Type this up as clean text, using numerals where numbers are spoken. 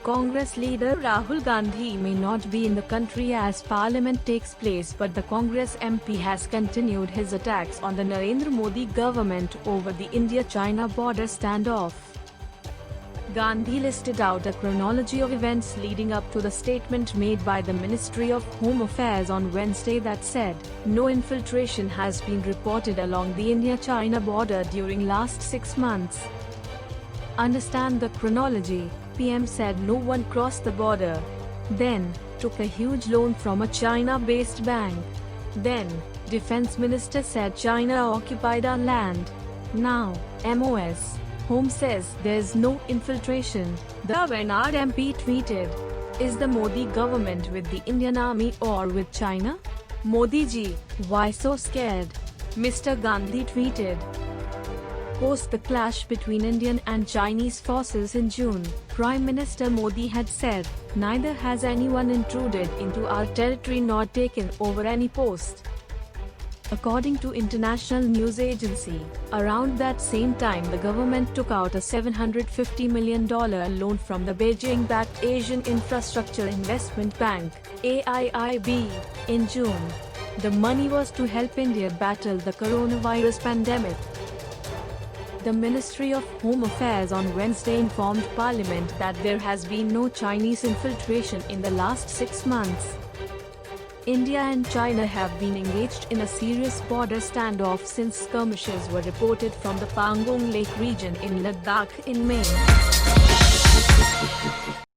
Congress leader Rahul Gandhi may not be in the country as parliament takes place, but the Congress MP has continued his attacks on the Narendra Modi government over the India-China border standoff. Gandhi listed out a chronology of events leading up to the statement made by the Ministry of Home Affairs on Wednesday that said, no infiltration has been reported along the India-China border during last 6 months. Understand the chronology. PM said no one crossed the border. Then, took a huge loan from a China-based bank. Then, Defense Minister said China occupied our land. Now, MOS. Home says there's no infiltration. The Wayanad MP tweeted, is the Modi government with the Indian army or with China? Modi ji, why so scared? Mr. Gandhi tweeted. Post the clash between Indian and Chinese forces in June, Prime Minister Modi had said, neither has anyone intruded into our territory nor taken over any post. According to international news agency, around that same time the government took out a $750 million loan from the Beijing-backed Asian Infrastructure Investment Bank, AIIB, in June. The money was to help India battle the coronavirus pandemic. The Ministry of Home Affairs on Wednesday informed Parliament that there has been no Chinese infiltration in the last 6 months. India and China have been engaged in a serious border standoff since skirmishes were reported from the Pangong Lake region in Ladakh in May.